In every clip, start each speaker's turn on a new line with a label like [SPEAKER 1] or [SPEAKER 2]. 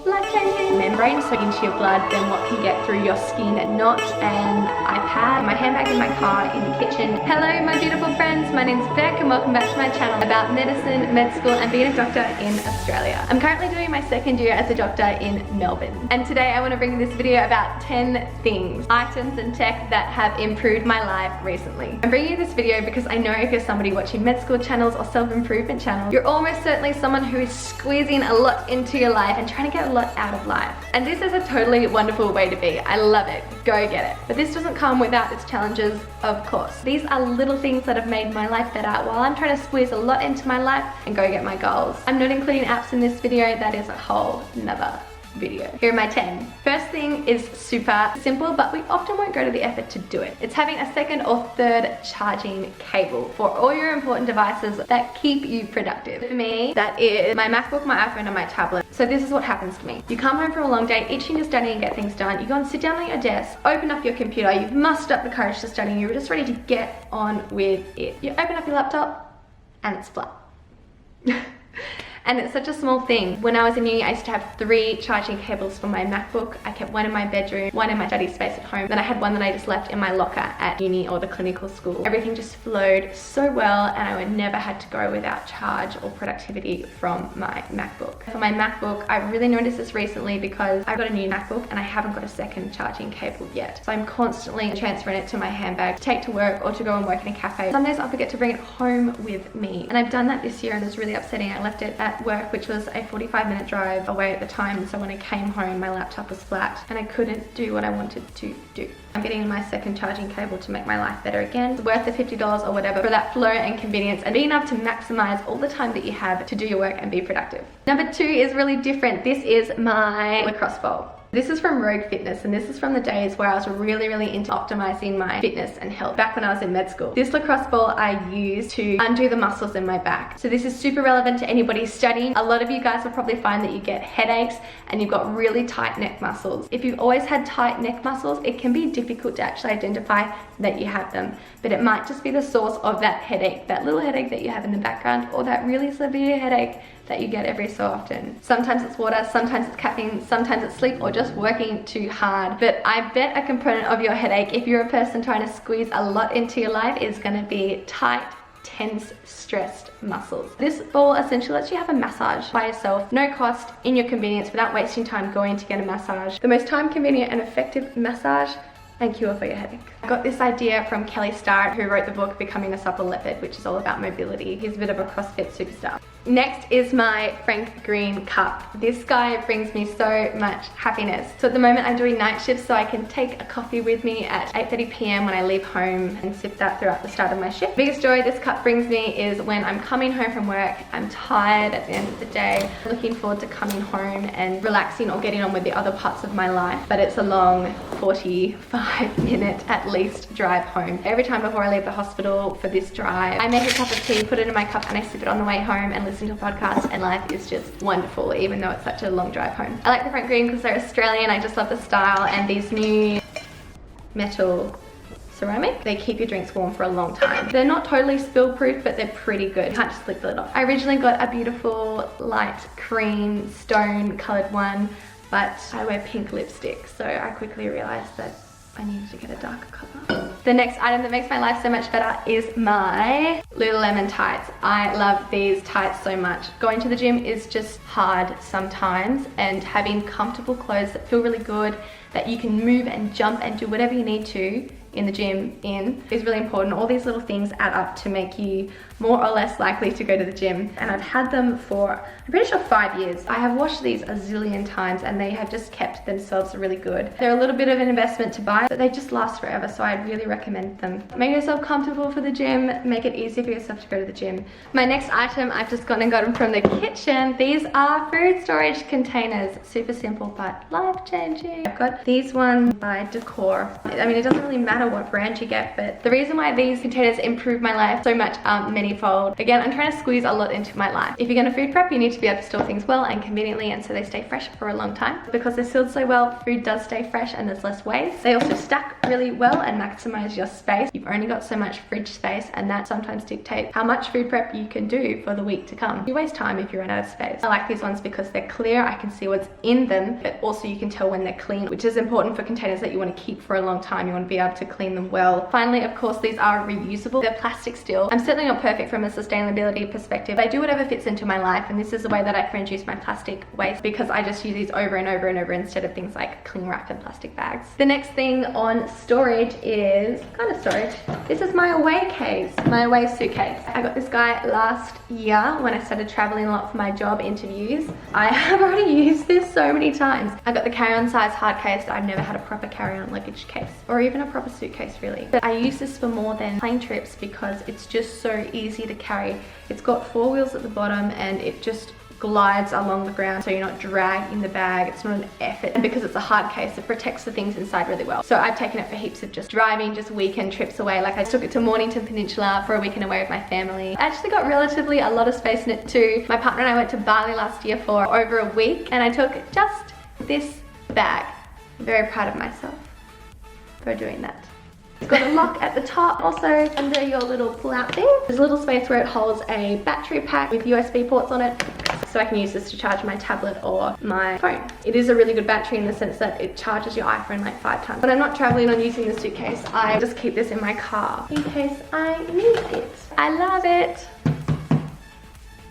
[SPEAKER 1] life-changing membrane so into your blood than what can get through your skin. Not an iPad, my handbag in my car, in the kitchen. Hello my beautiful friends, my name's Beck and welcome back to my channel about medicine, med school and being a doctor in Australia. I'm currently doing my second year as a doctor in Melbourne, and today I want to bring this video about 10 things, items and tech that have improved my life recently. I'm bringing you this video because I know if you're somebody watching med school channels or self-improvement channels, you're almost certainly someone who is squeezing a lot into your life and trying to get a lot out of life. And this is a totally wonderful way to be. I love it. Go get it. But this doesn't come without its challenges, of course. These are little things that have made my life better while I'm trying to squeeze a lot into my life and go get my goals. I'm not including apps in this video. That is a whole nother video. Here are my 10. First thing is super simple, but we often won't go to the effort to do it. It's having a second or third charging cable for all your important devices that keep you productive. For me, that is my MacBook, my iPhone, and my tablet. So this is what happens to me. You come home from a long day, itching to study and get things done. You go and sit down at your desk, open up your computer, you've mustered up the courage to study, and you're just ready to get on with it. You open up your laptop, and it's flat. And it's such a small thing. When I was in uni, I used to have 3 charging cables for my MacBook. I kept one in my bedroom, one in my study space at home. Then I had one that I just left in my locker at uni or the clinical school. Everything just flowed so well and I would never had to go without charge or productivity from my MacBook. For my MacBook, I really noticed this recently because I've got a new MacBook and I haven't got a second charging cable yet. So I'm constantly transferring it to my handbag to take to work or to go and work in a cafe. Some days I forget to bring it home with me. And I've done that this year and it's really upsetting. I left it at work, which was a 45-minute drive away at the time, so when I came home my laptop was flat and I couldn't do what I wanted to do. I'm getting my second charging cable to make my life better again. It's worth the $50 or whatever for that flow and convenience and being able to maximize all the time that you have to do your work and be productive. Number 2 is really different. This is my lacrosse ball. This is from Rogue Fitness and this is from the days where I was really into optimizing my fitness and health back when I was in med school. This lacrosse ball I use to undo the muscles in my back. So this is super relevant to anybody studying. A lot of you guys will probably find that you get headaches and you've got really tight neck muscles. If you've always had tight neck muscles, it can be difficult to actually identify that you have them. But it might just be the source of that headache, that little headache that you have in the background, or that really severe headache that you get every so often. Sometimes it's water, sometimes it's caffeine, sometimes it's sleep, or just working too hard. But I bet a component of your headache, if you're a person trying to squeeze a lot into your life, is going to be tight, tense, stressed muscles. This ball essentially lets you have a massage by yourself, no cost, in your convenience, without wasting time going to get a massage. The most time convenient and effective massage and cure for your headache. I got this idea from Kelly Starrett, who wrote the book Becoming a Supple Leopard, which is all about mobility. He's a bit of a CrossFit superstar. Next is my Frank Greene cup. This guy brings me so much happiness. So at the moment I'm doing night shifts, so I can take a coffee with me at 8:30 p.m. when I leave home and sip that throughout the start of my shift. The biggest joy this cup brings me is when I'm coming home from work, I'm tired at the end of the day, looking forward to coming home and relaxing or getting on with the other parts of my life. But it's a long 45-minute at least drive home. Every time before I leave the hospital for this drive, I make a cup of tea, put it in my cup, and I sip it on the way home and listen to a podcast, and life is just wonderful even though it's such a long drive home. I like the Frank Greene because they're Australian. I just love the style, and these new metal ceramic, they keep your drinks warm for a long time. They're not totally spill proof, but they're pretty good. You can't just flick the lid off. I originally got a beautiful light cream stone colored one, but I wear pink lipstick, so I quickly realized that I needed to get a darker color. The next item that makes my life so much better is my Lululemon tights. I love these tights so much. Going to the gym is just hard sometimes, and having comfortable clothes that feel really good, that you can move and jump and do whatever you need to in the gym is really important. All these little things add up to make you more or less likely to go to the gym. And I've had them for, I'm pretty sure 5 years. I have washed these a zillion times and they have just kept themselves really good. They're a little bit of an investment to buy, but they just last forever, so I'd really recommend them. Make yourself comfortable for the gym, make it easy for yourself to go to the gym. My next item, I've just gone and got them from the kitchen. These are food storage containers. Super simple, but life-changing. I've got these ones by Decor. I mean, it doesn't really matter matter what brand you get. But the reason why these containers improve my life so much are manyfold. Again, I'm trying to squeeze a lot into my life. If you're gonna food prep, you need to be able to store things well and conveniently, and so they stay fresh for a long time. Because they're sealed so well, food does stay fresh and there's less waste. They also stack really well and maximize your space. You've only got so much fridge space, and that sometimes dictates how much food prep you can do for the week to come. You waste time if you run out of space. I like these ones because they're clear, I can see what's in them, but also you can tell when they're clean, which is important for containers that you want to keep for a long time. You want to be able to clean them well. Finally, of course, these are reusable. They're plastic still. I'm certainly not perfect from a sustainability perspective. I do whatever fits into my life, and this is the way that I can reduce my plastic waste, because I just use these over and over and over instead of things like cling wrap and plastic bags. The next thing on storage is kind of storage. This is my away case, my away suitcase. I got this guy last year when I started traveling a lot for my job interviews. I have already used this so many times. I got the carry-on size hard case. I've never had a proper carry-on luggage case, or even a proper suitcase really. But I use this for more than plane trips because it's just so easy to carry. It's got 4 wheels at the bottom and it just glides along the ground, so you're not dragging the bag. It's not an effort, and because it's a hard case, it protects the things inside really well. So I've taken it for heaps of just driving, just weekend trips away. Like I took it to Mornington Peninsula for a weekend away with my family. I actually got relatively a lot of space in it too. My partner and I went to Bali last year for over a week, and I took just this bag. I'm very proud of myself for doing that. It's got a lock at the top. Also under your little pull-out thing, there's a little space where it holds a battery pack with USB ports on it, so I can use this to charge my tablet or my phone. It is a really good battery in the sense that it charges your iPhone like 5 times. When I'm not traveling on using the suitcase, I just keep this in my car in case I need it. I love it.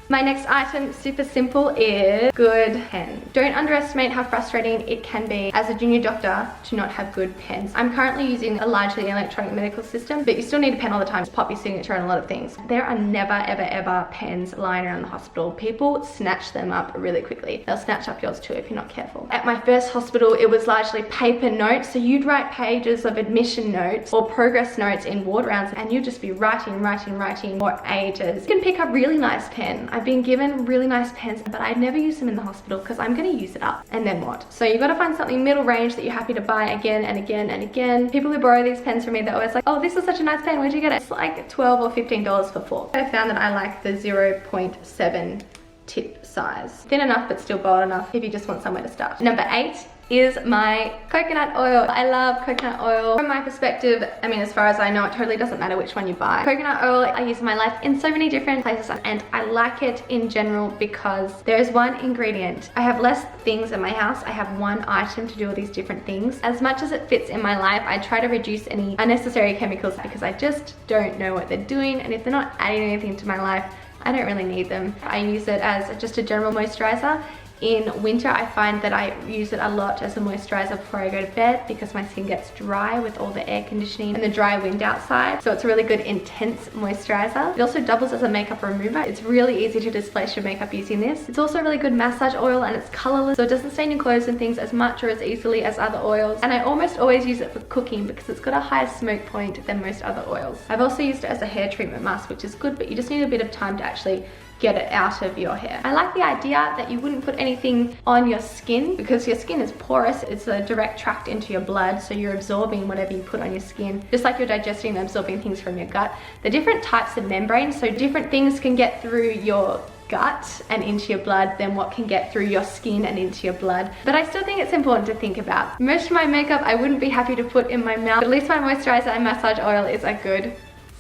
[SPEAKER 1] My next item, super simple, is good pen. Don't underestimate how frustrating it can be as a junior doctor to not have good pens. I'm currently using a largely electronic medical system, but you still need a pen all the time to pop your signature on a lot of things. There are never, ever, ever pens lying around the hospital. People snatch them up really quickly. They'll snatch up yours too if you're not careful. At my first hospital, it was largely paper notes, so you'd write pages of admission notes or progress notes in ward rounds, and you'd just be writing for ages. You can pick up really nice pen. I've been given really nice pens, but I'd never use them in the hospital because I'm going to use it up. And then what? So you've got to find something middle range that you're happy to buy again and again and again. People who borrow these pens from me, they're always like, oh, this is such a nice pen, where'd you get it? It's like $12 or $15 for 4. I found that I like the 0.7 tip size. Thin enough, but still bold enough if you just want somewhere to start. Number 8 is my coconut oil. I love coconut oil. From my perspective, I mean, as far as I know, it totally doesn't matter which one you buy. Coconut oil I use in my life in so many different places, and I like it in general because there is one ingredient. I have less things in my house. I have one item to do all these different things. As much as it fits in my life, I try to reduce any unnecessary chemicals because I just don't know what they're doing, and if they're not adding anything to my life, I don't really need them. I use it as just a general moisturizer. In winter, I find that I use it a lot as a moisturizer before I go to bed because my skin gets dry with all the air conditioning and the dry wind outside. So it's a really good intense moisturizer. It also doubles as a makeup remover. It's really easy to displace your makeup using this. It's also a really good massage oil, and it's colorless, so it doesn't stain your clothes and things as much or as easily as other oils. And I almost always use it for cooking because it's got a higher smoke point than most other oils. I've also used it as a hair treatment mask, which is good, but you just need a bit of time to actually get it out of your hair. I like the idea that you wouldn't put anything on your skin because your skin is porous. It's a direct tract into your blood, so you're absorbing whatever you put on your skin, just like you're digesting and absorbing things from your gut. The different types of membranes, so different things can get through your gut and into your blood than what can get through your skin and into your blood. But I still think it's important to think about. Most of my makeup I wouldn't be happy to put in my mouth, but at least my moisturizer and massage oil is a good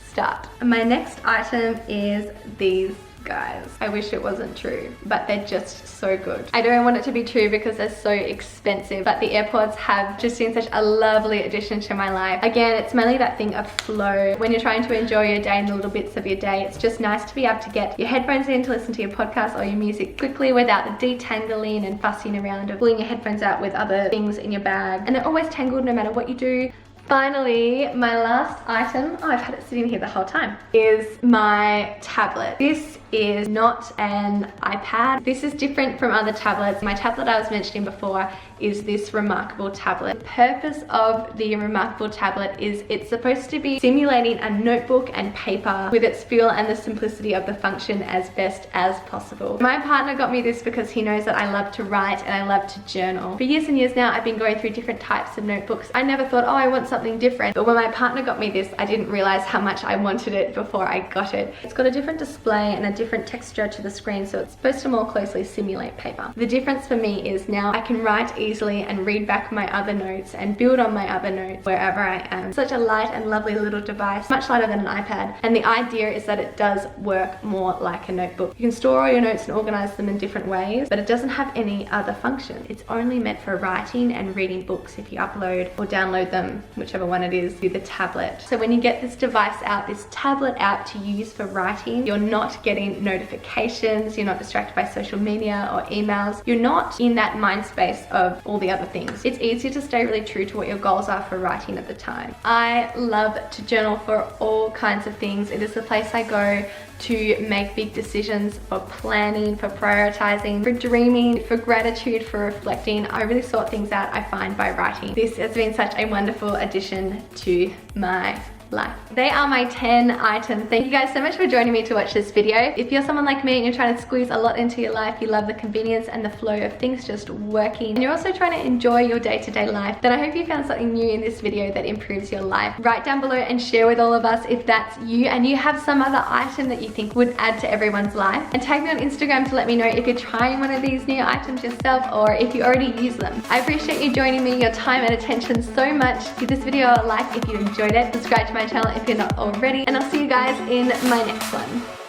[SPEAKER 1] start. My next item is these guys. I wish it wasn't true, but they're just so good. I don't want it to be true because they're so expensive, but the AirPods have just been such a lovely addition to my life. Again, it's mainly that thing of flow. When you're trying to enjoy your day and the little bits of your day, it's just nice to be able to get your headphones in to listen to your podcast or your music quickly without the detangling and fussing around of pulling your headphones out with other things in your bag. And they're always tangled no matter what you do. Finally, my last item, oh, I've had it sitting here the whole time, is my tablet. This is not an iPad. This is different from other tablets. My tablet I was mentioning before is this Remarkable tablet. The purpose of the Remarkable tablet is it's supposed to be simulating a notebook and paper with its feel and the simplicity of the function as best as possible. My partner got me this because he knows that I love to write and I love to journal. For years and years now, I've been going through different types of notebooks. I never thought, oh, I want something different. But when my partner got me this, I didn't realize how much I wanted it before I got it. It's got a different display and a different texture to the screen, so it's supposed to more closely simulate paper. The difference for me is now I can write easily and read back my other notes and build on my other notes wherever I am. Such a light and lovely little device, much lighter than an iPad. And the idea is that it does work more like a notebook. You can store all your notes and organize them in different ways, but it doesn't have any other function. It's only meant for writing and reading books if you upload or download them, whichever one it is, to the tablet. So when you get this device out, this tablet out to use for writing, you're not getting notifications, you're not distracted by social media or emails, you're not in that mind space of all the other things. It's easier to stay really true to what your goals are for writing at the time. I love to journal for all kinds of things. It is the place I go to make big decisions, for planning, for prioritizing, for dreaming, for gratitude, for reflecting. I really sort things out, I find, by writing. This has been such a wonderful addition to my life. They are my 10 items. Thank you guys so much for joining me to watch this video. If you're someone like me and you're trying to squeeze a lot into your life, you love the convenience and the flow of things just working, and you're also trying to enjoy your day-to-day life, then I hope you found something new in this video that improves your life. Write down below and share with all of us if that's you and you have some other item that you think would add to everyone's life. And tag me on Instagram to let me know if you're trying one of these new items yourself or if you already use them. I appreciate you joining me, your time and attention so much. Give this video a like if you enjoyed it. Subscribe to my channel if you're not already, and I'll see you guys in my next one.